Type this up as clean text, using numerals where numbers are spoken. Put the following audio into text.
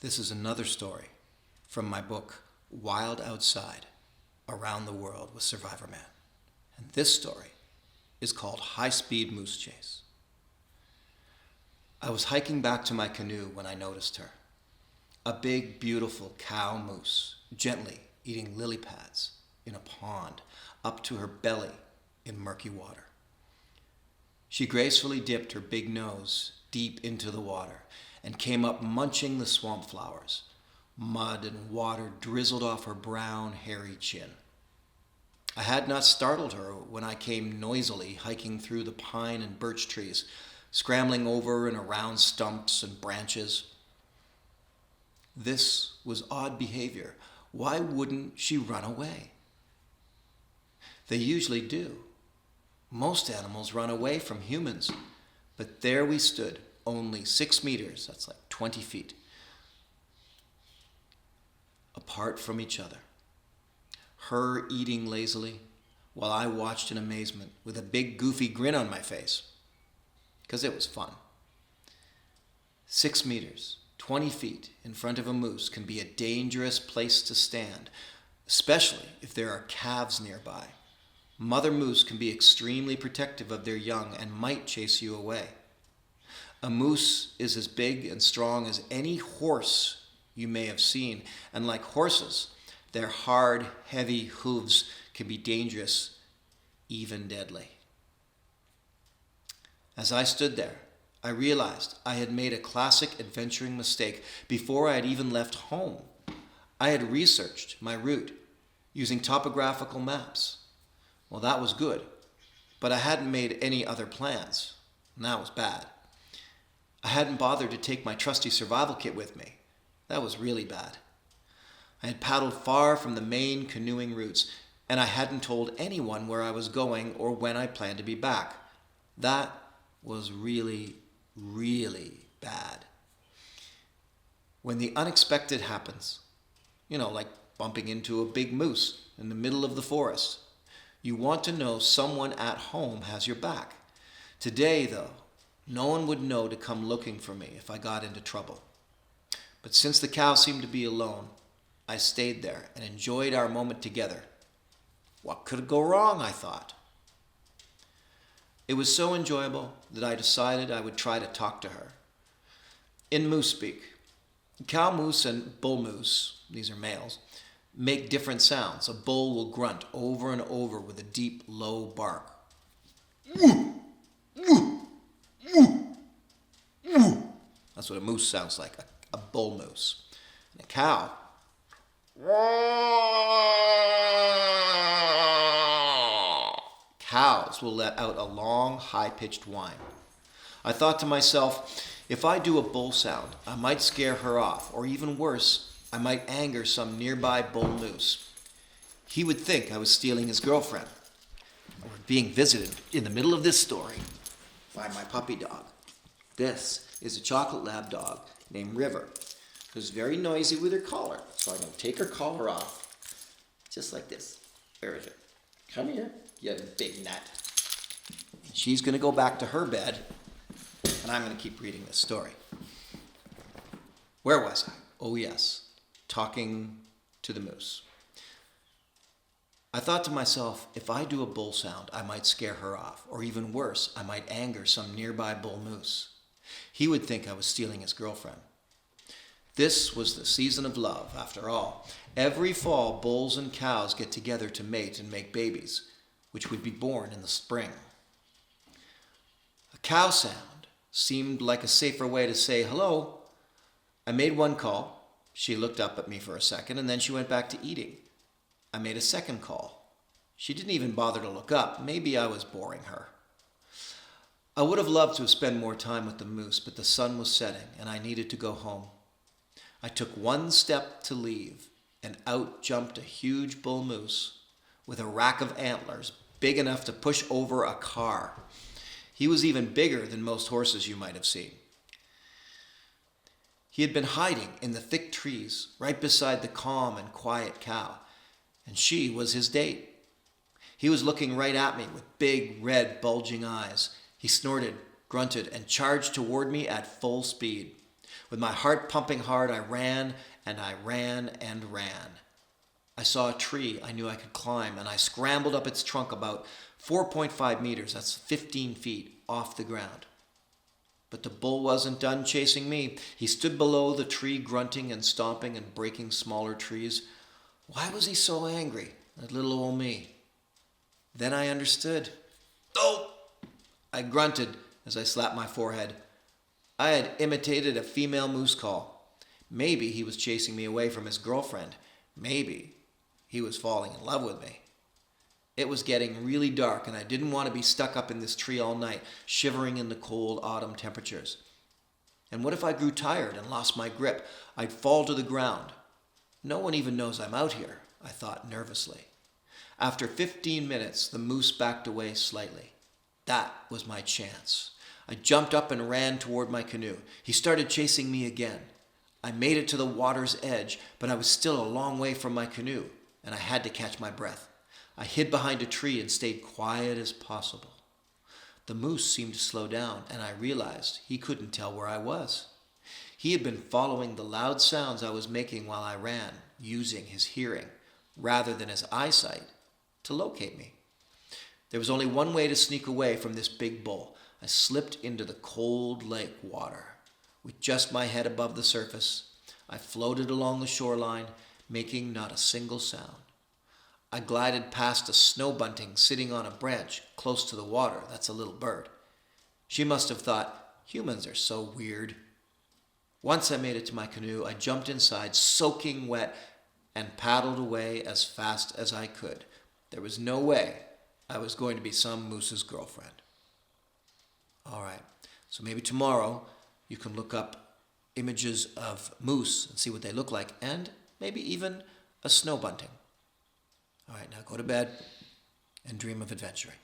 This is another story from my book, Wild Outside, Around the World with Survivorman. And this story is called High Speed Moose Chase. I was hiking back to my canoe when I noticed her. A big, beautiful cow moose, gently eating lily pads in a pond up to her belly in murky water. She gracefully dipped her big nose deep into the water and came up munching the swamp flowers. Mud and water drizzled off her brown, hairy chin. I had not startled her when I came noisily hiking through the pine and birch trees, scrambling over and around stumps and branches. This was odd behavior. Why wouldn't she run away? They usually do. Most animals run away from humans, but there we stood, only 6 meters, that's like 20 feet, apart from each other. Her eating lazily, while I watched in amazement with a big goofy grin on my face, because it was fun. 6 meters, 20 feet in front of a moose can be a dangerous place to stand, especially if there are calves nearby. Mother moose can be extremely protective of their young and might chase you away. A moose is as big and strong as any horse you may have seen, and like horses, their hard, heavy hooves can be dangerous, even deadly. As I stood there, I realized I had made a classic adventuring mistake before I had even left home. I had researched my route using topographical maps. Well, that was good, but I hadn't made any other plans, and that was bad. I hadn't bothered to take my trusty survival kit with me. That was really bad. I had paddled far from the main canoeing routes, and I hadn't told anyone where I was going or when I planned to be back. That was really, really bad. When the unexpected happens, like bumping into a big moose in the middle of the forest, you want to know someone at home has your back. Today, though, no one would know to come looking for me if I got into trouble. But since the cow seemed to be alone, I stayed there and enjoyed our moment together. What could go wrong, I thought. It was so enjoyable that I decided I would try to talk to her. In moose speak, cow moose and bull moose, these are males, make different sounds. A bull will grunt over and over with a deep, low bark. That's what a moose sounds like, a bull moose. And a cow, cows will let out a long, high-pitched whine. I thought to myself, if I do a bull sound, I might scare her off, or even worse, I might anger some nearby bull moose. He would think I was stealing his girlfriend, or being visited in the middle of this story by my puppy dog. This is a chocolate lab dog named River, who's very noisy with her collar. So I'm going to take her collar off, just like this. Where is it? Come here, you big nut. She's going to go back to her bed, and I'm going to keep reading this story. Where was I? Oh yes, talking to the moose. I thought to myself, if I do a bull sound, I might scare her off, or even worse, I might anger some nearby bull moose. He would think I was stealing his girlfriend. This was the season of love, after all. Every fall, bulls and cows get together to mate and make babies, which would be born in the spring. A cow sound seemed like a safer way to say hello. I made one call. She looked up at me for a second, and then she went back to eating. I made a second call. She didn't even bother to look up. Maybe I was boring her. I would have loved to spend more time with the moose, but the sun was setting, and I needed to go home. I took one step to leave, and out jumped a huge bull moose with a rack of antlers big enough to push over a car. He was even bigger than most horses you might have seen. He had been hiding in the thick trees right beside the calm and quiet cow, and she was his date. He was looking right at me with big, red, bulging eyes. He snorted, grunted, and charged toward me at full speed. With my heart pumping hard, I ran and I ran and ran. I saw a tree I knew I could climb, and I scrambled up its trunk about 4.5 meters, that's 15 feet, off the ground. But the bull wasn't done chasing me. He stood below the tree, grunting and stomping and breaking smaller trees. Why was he so angry at little old me? Then I understood. Oh! I grunted as I slapped my forehead. I had imitated a female moose call. Maybe he was chasing me away from his girlfriend. Maybe he was falling in love with me. It was getting really dark, and I didn't want to be stuck up in this tree all night, shivering in the cold autumn temperatures. And what if I grew tired and lost my grip? I'd fall to the ground. No one even knows I'm out here, I thought nervously. After 15 minutes, the moose backed away slightly. That was my chance. I jumped up and ran toward my canoe. He started chasing me again. I made it to the water's edge, but I was still a long way from my canoe, and I had to catch my breath. I hid behind a tree and stayed quiet as possible. The moose seemed to slow down, and I realized he couldn't tell where I was. He had been following the loud sounds I was making while I ran, using his hearing, rather than his eyesight, to locate me. There was only one way to sneak away from this big bull. I slipped into the cold lake water. With just my head above the surface, I floated along the shoreline, making not a single sound. I glided past a snow bunting sitting on a branch close to the water. That's a little bird. She must have thought, humans are so weird. Once I made it to my canoe, I jumped inside, soaking wet, and paddled away as fast as I could. There was no way I was going to be some moose's girlfriend. All right, so maybe tomorrow you can look up images of moose and see what they look like, and maybe even a snow bunting. All right, now go to bed and dream of adventuring.